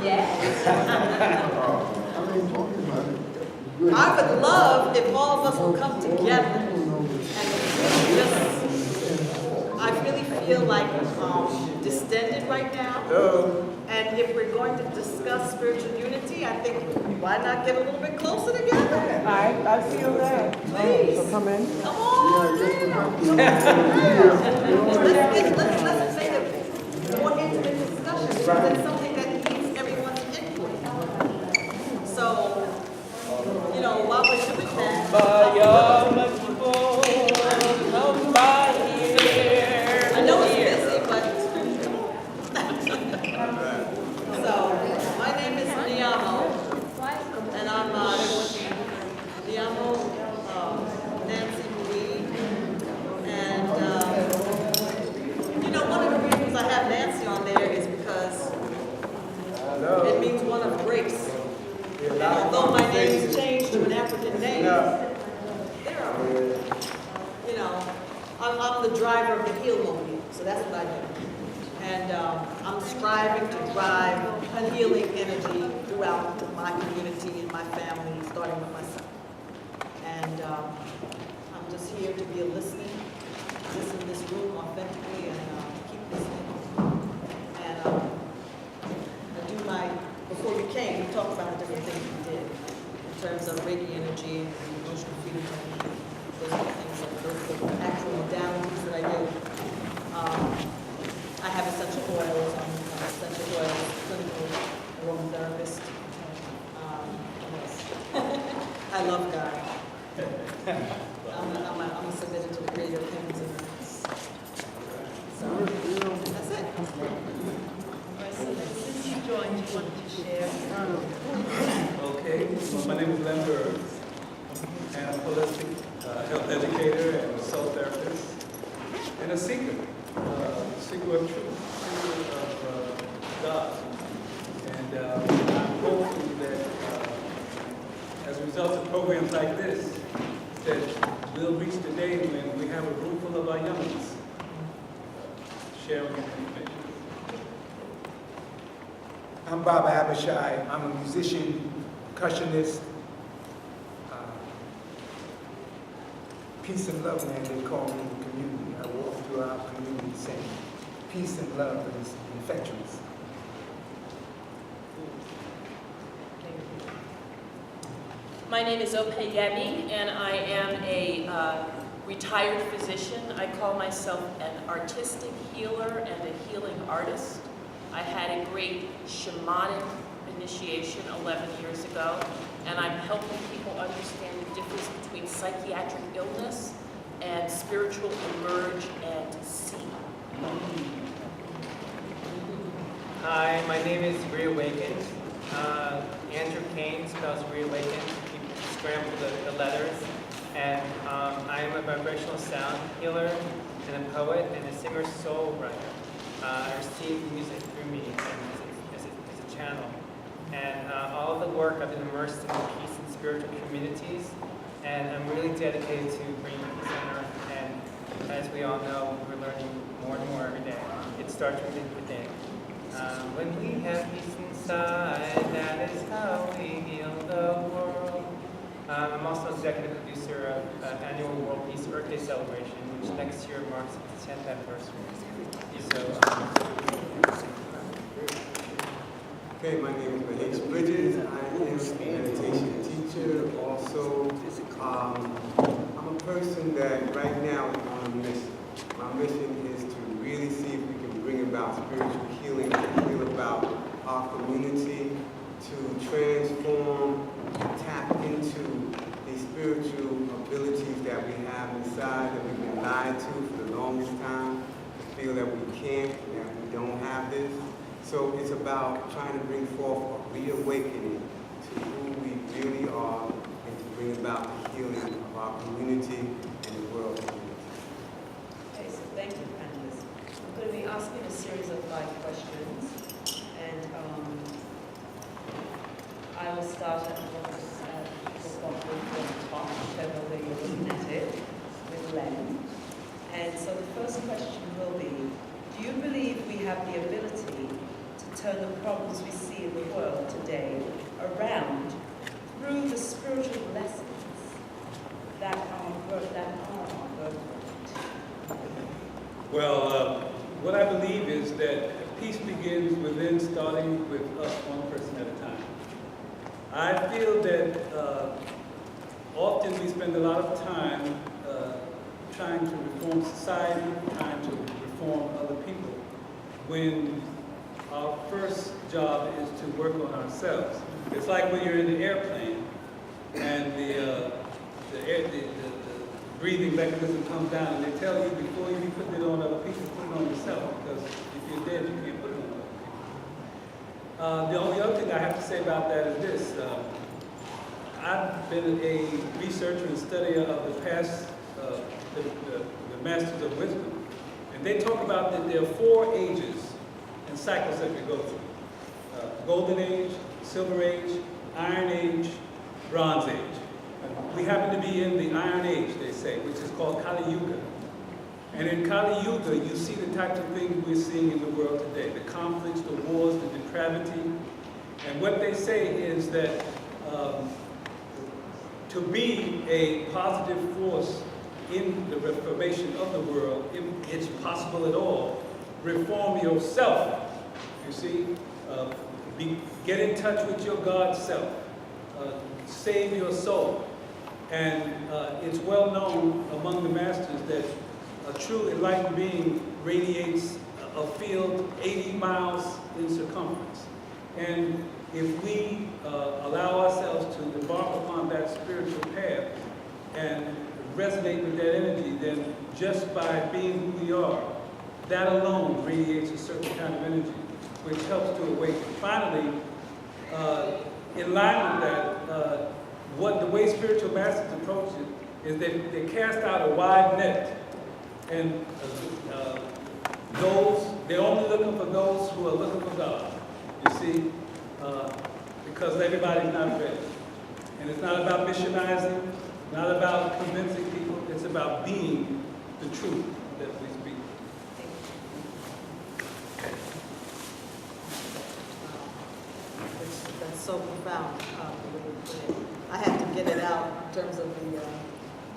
I would love if all of us would come together and just, I really feel like distended right now. And if we're going to discuss spiritual unity, I think why not get a little bit closer together? I feel that. Please. So come in. Come on down. Let's make it more intimate discussion because it's something that needs everyone's input. So, while we're doing that, Come by here. I know it's busy, but so my name is Niamo, and I'm Niamo Nancy Marie, and one of the reasons I have Nancy on there is because it means one of grace. And although my name's changed to an African name, there are, I'm the driver of the heal-mobile, so that's what I do. And I'm striving to drive a healing energy throughout my community and my family, starting with myself. And I'm just here to be a listen to this room authentically and keep listening. And I do before you came, you talked about the different things you did in terms of Reiki energy and emotional freedom technique. Those are the things those are the actual modalities that I do. I have essential oils. I'm an essential oils clinical aromatherapist. I love God. I'm submitted to the creator of heavens and earth. So that's it. Since you joined, you wanted to share. Okay, well, my name is Len Bird, and I'm a holistic health educator and a soul therapist, and a seeker of truth, seeker of God. And I'm hopeful that as a result of programs like this, that we'll reach the day when we have a room full of our youngins sharing information. I'm Bob Abishai. I'm a musician, percussionist. Peace and love, man, they call me in the community. I walk through our community saying peace and love, and it's infectious. My name is Ope Yemi, and I am a retired physician. I call myself an artistic healer and a healing artist. I had a great shamanic initiation 11 years ago, and I'm helping people understand the difference between psychiatric illness and spiritual emerge and see. Hi, my name is Reawakened. Andrew Kane spells Reawakened. He scrambled the letters. And I am a vibrational sound healer and a poet and a singer-songwriter. I receive music through me as a channel. And all of the work I've been immersed in peace and spiritual communities, and I'm really dedicated to bringing peace on earth. And as we all know, we're learning more and more every day. It starts within. When we have peace inside, that is how we heal the world. I'm also executive producer of annual World Peace Earth Day celebration, which next year marks its 10th anniversary. Okay, my name is Mahesh Bridges. I am a meditation teacher. Also, I'm a person that right now is on a mission. My mission is to really see if we can bring about spiritual healing, to heal about our community, to transform, tap into the spiritual abilities that we have inside that we've been lied to for the longest time, to feel that we can't, that we don't have this. So it's about trying to bring forth a reawakening to who we really are and to bring about the healing of our community and the world community. Okay, so thank you, panelists. I'm going to be asking a series of 5 questions, and I will start at the top, whichever way you're looking at it, with Len. And so the first question will be, do you believe we have the ability to turn the problems we see in the world today around through the spiritual lessons that are our birthright? Well, what I believe is that peace begins within, starting with us, one person at a time. I feel that often we spend a lot of time trying to reform society, trying to reform other people, when our first job is to work on ourselves. It's like when you're in the airplane and the breathing mechanism comes down, and they tell you before you put it on other people, put it on yourself, because if you're dead, you can't put it on other people. The only other thing I have to say about that is this. I've been a researcher and studier of the past, the masters of wisdom, and they talk about that there are 4 ages and cycles that we go through. Golden Age, Silver Age, Iron Age, Bronze Age. We happen to be in the Iron Age, they say, which is called Kali Yuga. And in Kali Yuga, you see the types of things we're seeing in the world today, the conflicts, the wars, the depravity. And what they say is that to be a positive force in the reformation of the world, if it's possible at all, reform yourself. You see, get in touch with your God self, save your soul. And it's well known among the masters that a true enlightened being radiates a field 80 miles in circumference. And if we allow ourselves to embark upon that spiritual path and resonate with that energy, then just by being who we are, that alone radiates a certain kind of energy, which helps to awaken. Finally, in line with that, the way spiritual masters approach it is they cast out a wide net, and they're only looking for those who are looking for God, you see, because everybody's not ready. And it's not about missionizing, not about convincing people, it's about being the truth that we speak. That's so profound. I had to get it out in terms of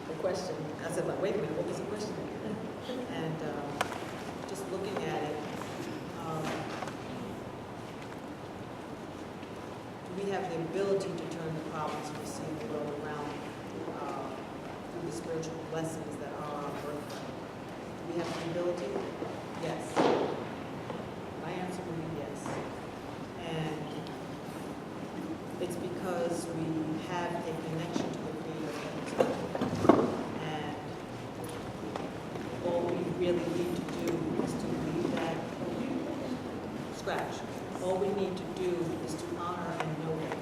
the question. I said, like, wait a minute, what was the question? And just looking at it, we have the ability to turn the problems we see in the world around through the spiritual blessings that are our birthright. Do we have the ability? Yes. My answer would be yes. And it's because we have a connection to the Creator. And all we really need to do is to leave that scratch. All we need to do is to honor and know it.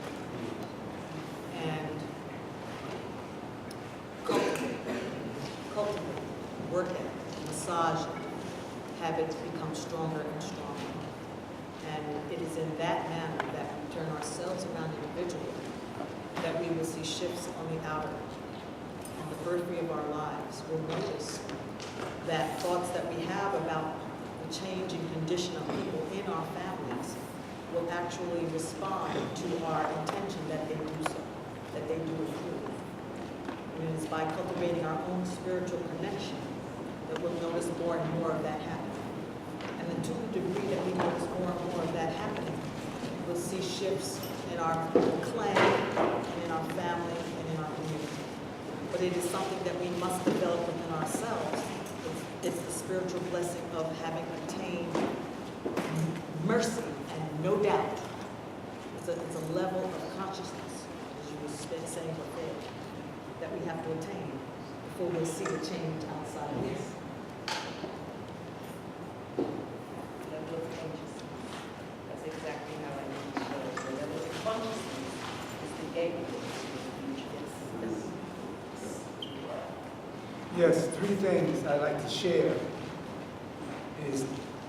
And cultivate, work at it, massage it, have it become stronger and stronger. And it is in that manner that we turn ourselves around individually that we will see shifts on the outer, on the periphery of our lives. We'll notice that thoughts that we have about the changing condition of people in our families will actually respond to our intention that they do so, that they do improve. And it is by cultivating our own spiritual connection that we'll notice more and more of that happening. And then to the degree that we notice more and more of that happening, we'll see shifts in our clan, in our family, and in our community. But it is something that we must develop within ourselves. It's the spiritual blessing of having attained mercy and no doubt. It's a level of consciousness, as you were saying before, that we have to attain before we'll see the change outside of this. Level of consciousness. That's exactly how I need to show it. The level of consciousness is the gateway to the future. Yes, 3 things I'd like to share is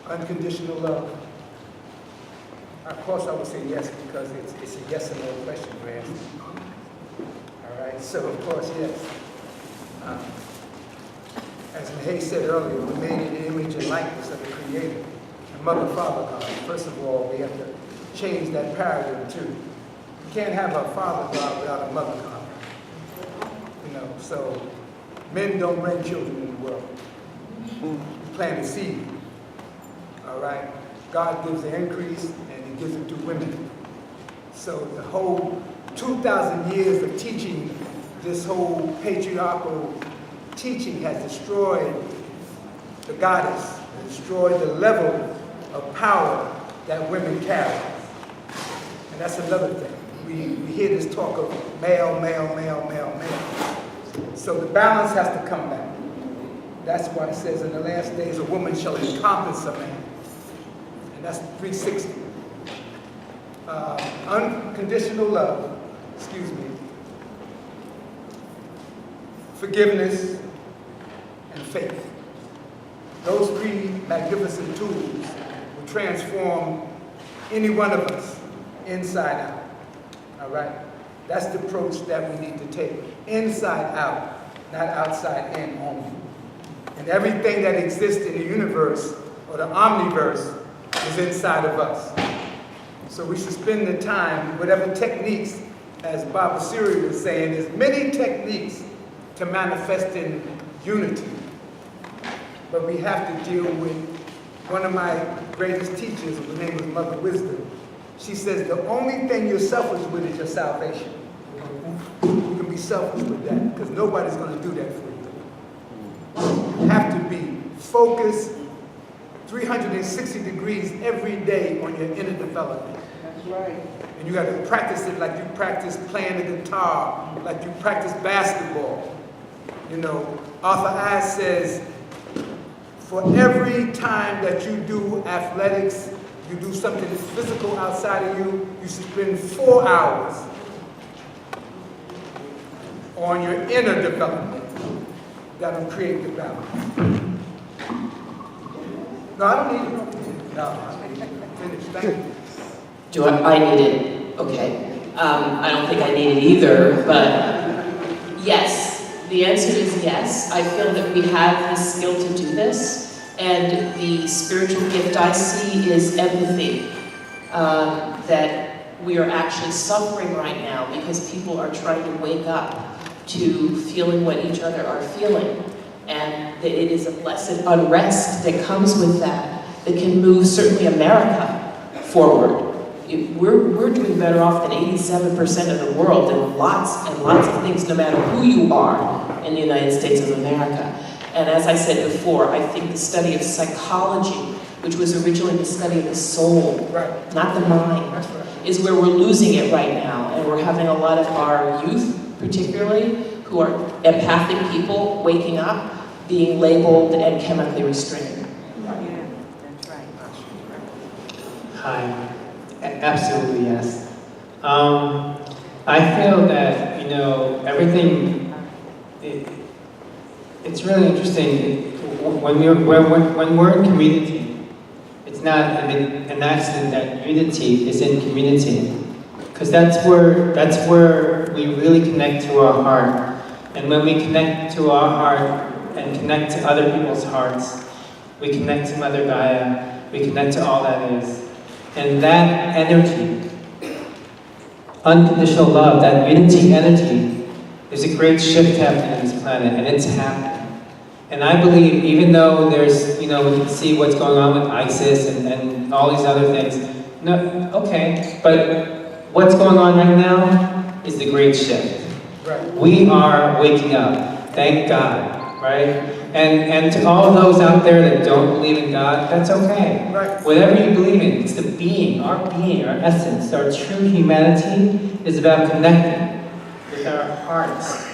unconditional love. Of course, I would say yes because it's a yes or no question you're asking. All right, so of course, yes. As Mahay said earlier, we're made in the image and likeness of the Creator. And mother-father God. First of all, we have to change that paradigm too. You can't have a father God without a mother God. You know, so men don't bring children in the world. You plant a seed. All right? God gives the increase and he gives it to women. So the whole 2,000 years of teaching, this whole patriarchal teaching has destroyed the goddess, destroyed the level of power that women carry. And that's another thing. We hear this talk of male, male, male, male, male. So the balance has to come back. That's why it says in the last days a woman shall encompass a man. And that's 360. Unconditional love, excuse me, forgiveness, and faith. Those three magnificent tools will transform any one of us inside out. All right? That's the approach that we need to take. Inside out, not outside in only. And everything that exists in the universe or the omniverse is inside of us. So we should spend the time, whatever techniques, as Baba Siri was saying, there's many techniques to manifesting unity. But we have to deal with one of my greatest teachers, her name was Mother Wisdom. She says the only thing you're selfish with is your salvation. You can be selfish with that because nobody's going to do that for you. You have to be focused 360 degrees every day on your inner development. That's right. And you got to practice it like you practice playing the guitar, like you practice basketball. You know, Arthur Ashe says, for every time that you do athletics, you do something physical outside of you, you should spend 4 hours on your inner development. That'll create the balance. No, I don't need it. No, I need it. Finish. Thank you. Do I need it? Okay. I don't think I need it either, but yes. The answer is yes. I feel that we have the skill to do this, and the spiritual gift I see is empathy. That we are actually suffering right now because people are trying to wake up to feeling what each other are feeling, and that it is a blessed unrest that comes with that can move certainly America forward. We're doing better off than 87% of the world in lots and lots of things, no matter who you are in the United States of America. And as I said before, I think the study of psychology, which was originally the study of the soul, not the mind, is where we're losing it right now. And we're having a lot of our youth, particularly, who are empathic people, waking up, being labeled and chemically restrained. Yeah, that's right. Hi. Absolutely, yes. I feel that, you know, everything, it's really interesting. When we're in community, it's not an accident that unity is in community. Because that's where we really connect to our heart. And when we connect to our heart and connect to other people's hearts, we connect to Mother Gaia, we connect to all that is. And that energy, unconditional love, that unity energy, there's a great shift happening on this planet, and it's happening. And I believe, even though there's, you know, we can see what's going on with ISIS and all these other things, no, okay, but what's going on right now is the great shift. Right. We are waking up, thank God, right? And to all those out there that don't believe in God, that's okay. Right. Whatever you believe in, it's the being, our essence, our true humanity is about connecting with our hearts.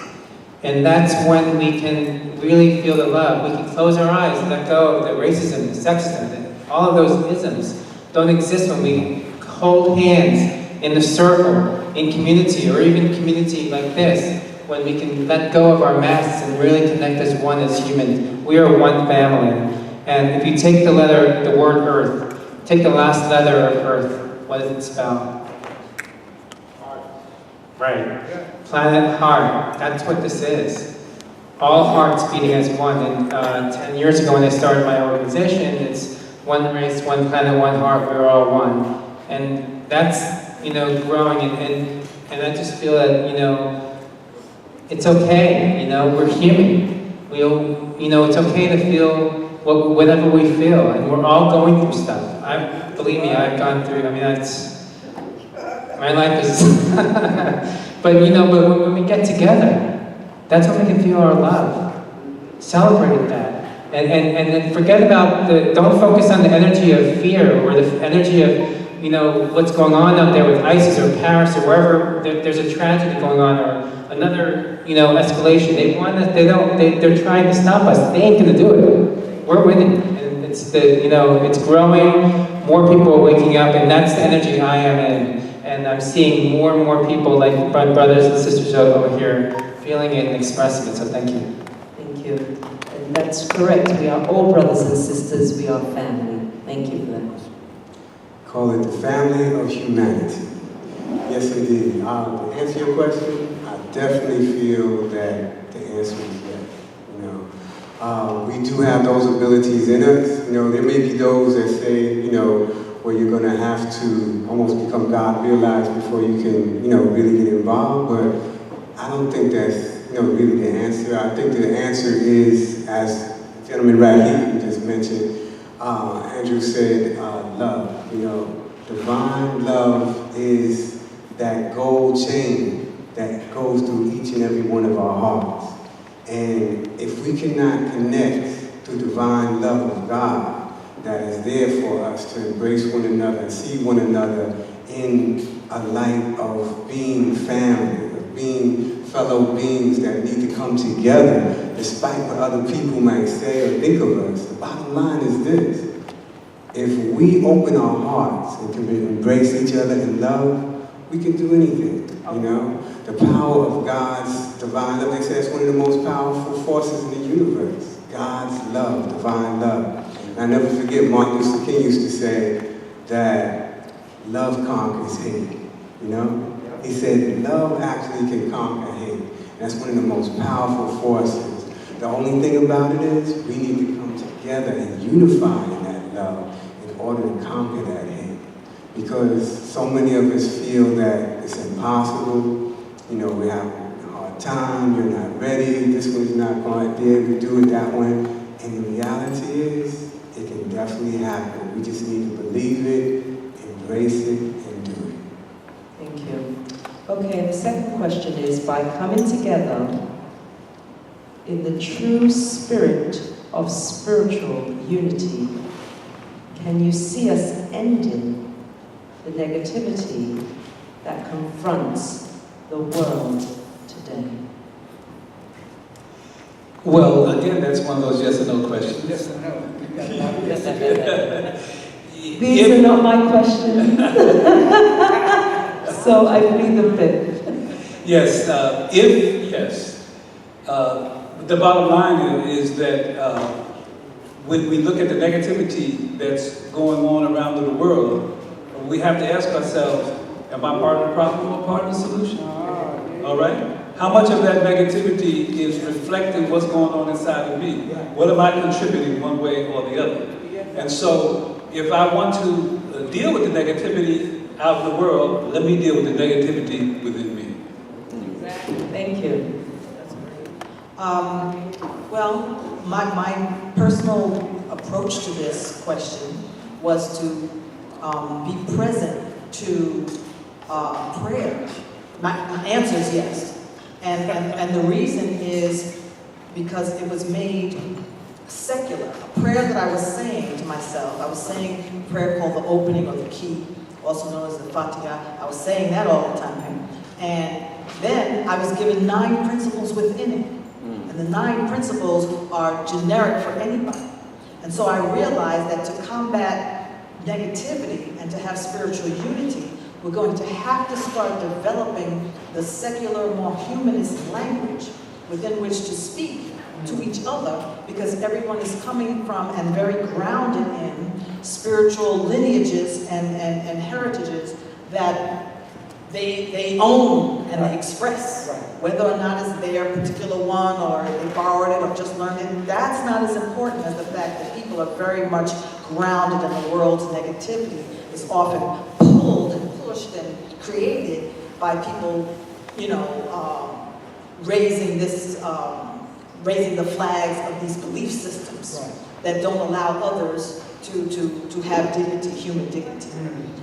And that's when we can really feel the love. We can close our eyes and let go of the racism, the sexism, all of those isms don't exist when we hold hands in the circle, in community, or even community like this, when we can let go of our masks and really connect as one as humans. We are one family. And if you take the word earth, take the last letter of earth, what does it spell? Heart. Right. Planet Heart. That's what this is. All hearts beating as one. And 10 years ago when I started my organization, it's one race, one planet, one heart, we're all one. And that's, you know, growing, and I just feel that, you know, it's okay, you know, we're human. You know, it's okay to feel whatever we feel, and we're all going through stuff. Believe me, I've gone through, I mean, my life is, but you know, but when we get together, that's when we can feel our love. Celebrate that. And then forget about don't focus on the energy of fear or the energy of, you know, what's going on out there with ISIS or Paris or wherever there's a tragedy going on or another, you know, escalation. They're trying to stop us. They ain't gonna do it. We're winning. And it's you know, it's growing. More people are waking up, and that's the energy I am in. And I'm seeing more and more people like my brothers and sisters over here feeling it and expressing it, so thank you. Thank you. And that's correct. We are all brothers and sisters. We are family. Thank you for that. Call it the family of humanity. Yes, indeed. To answer your question, I definitely feel that the answer is yes. You know, we do have those abilities in us. You know, there may be those that say, you know, where you're going to have to almost become God realized before you can, you know, really get involved. But I don't think that's, you know, really the answer. I think the answer is, as the gentleman right here just mentioned, Andrew said, love. You know, divine love is that gold chain that goes through each and every one of our hearts. And if we cannot connect to divine love of God, that is there for us to embrace one another and see one another in a light of being family, of being fellow beings that need to come together, despite what other people might say or think of us. The bottom line is this: if we open our hearts and can embrace each other in love, we can do anything, you know? The power of God's divine love, they say it's one of the most powerful forces in the universe. God's love, divine love. I never forget Martin Luther King used to say that love conquers hate, you know? He said love actually can conquer hate. And that's one of the most powerful forces. The only thing about it is we need to come together and unify in that love in order to conquer that hate. Because so many of us feel that it's impossible, you know, we have a hard time, you're not ready, this one's not going to be able to do it, that one. And the reality is, it can definitely happen. We just need to believe it, embrace it, and do it. Thank you. Okay, the second question is, by coming together in the true spirit of spiritual unity, can you see us ending the negativity that confronts the world today? Well, again, that's one of those yes or no questions. Yes or no? These are not my questions. So I plead the fifth. Yes, yes. The bottom line is that when we look at the negativity that's going on around the world, we have to ask ourselves, am I part of the problem or part of the solution? All right? How much of that negativity is reflecting what's going on inside of me? What am I contributing one way or the other? And so, if I want to deal with the negativity out in the world, let me deal with the negativity within me. Exactly. Thank you. That's great. Well, my personal approach to this question was to be present to prayer. My answer is yes. And the reason is because it was made secular. A prayer that I was saying to myself, I was saying a prayer called the opening or the key, also known as the Fatiha. I was saying that all the time. And then I was given 9 principles within it. And the 9 principles are generic for anybody. And so I realized that to combat negativity and to have spiritual unity, we're going to have to start developing the secular, more humanist language within which to speak to each other, because everyone is coming from and very grounded in spiritual lineages and heritages that they own and they express. Whether or not it's their particular one or they borrowed it or just learned it, that's not as important as the fact that people are very much grounded in the world's negativity is often pulled and pushed and created by people, you know, raising the flags of these belief systems that don't allow others to have dignity, human dignity.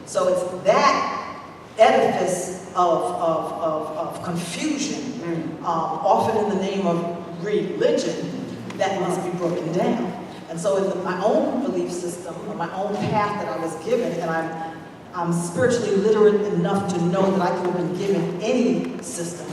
So it's that edifice of confusion, often in the name of religion, that must be broken down. And so in my own belief system, or my own path that I was given, and I'm spiritually literate enough to know that I could have been given any system,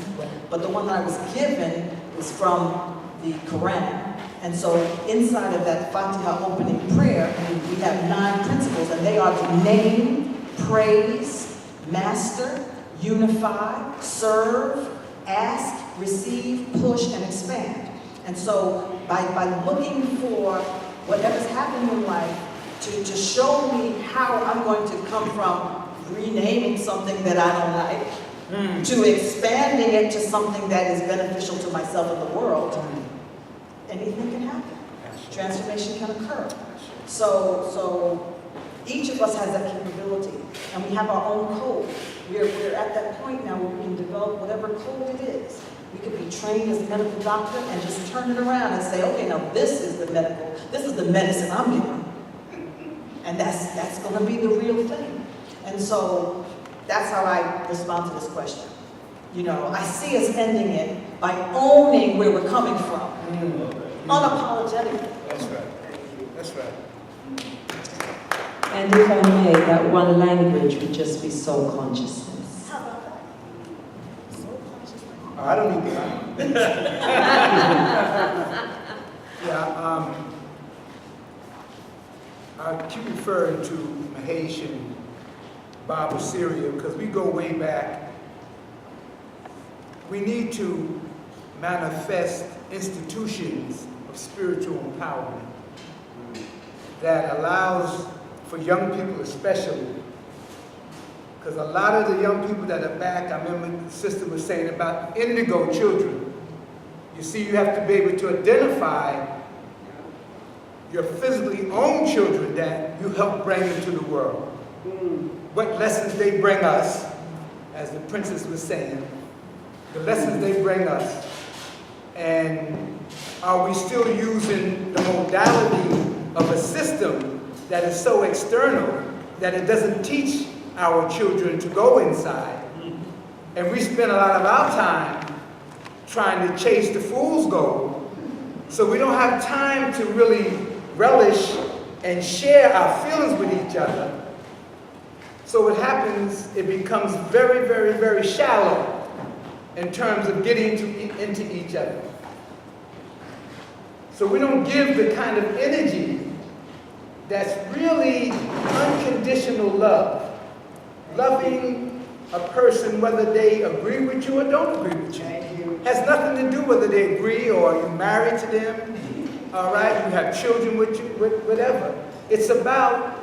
but the one that I was given is from the Quran. And so inside of that Fatiha opening prayer, we have 9 principles, and they are to name, praise, master, unify, serve, ask, receive, push, and expand. And so by looking for whatever's happening in life to show me how I'm going to come from renaming something that I don't like to expanding it to something that is beneficial to myself and the world, anything can happen. Transformation can occur. So each of us has that capability, and we have our own code. We're at that point now where we can develop whatever code it is. We could be trained as a medical doctor and just turn it around and say, okay, now this is the medicine I'm giving. And that's going to be the real thing. And so that's how I respond to this question. You know, I see us ending it by owning where we're coming from. Unapologetically. That's right. That's right. And if I may, that one language would just be soul consciousness. How about that? Soul consciousness. I don't need that. Yeah, I keep referring to Mahesh and Baba Syria because we go way back. We need to manifest institutions of spiritual empowerment that allows for young people especially, because a lot of the young people that are back, I remember the sister was saying about indigo children. You see, you have to be able to identify your physically own children that you help bring into the world. What lessons they bring us, as the princess was saying, the lessons they bring us, and are we still using the modality of a system that is so external that it doesn't teach our children to go inside? And we spend a lot of our time trying to chase the fool's gold, so we don't have time to really relish and share our feelings with each other. So what happens, it becomes very, very, very shallow in terms of getting into each other. So we don't give the kind of energy that's really unconditional love. Loving a person whether they agree with you or don't agree with you. Has nothing to do whether they agree or you're married to them, all right? You have children with you, whatever. It's about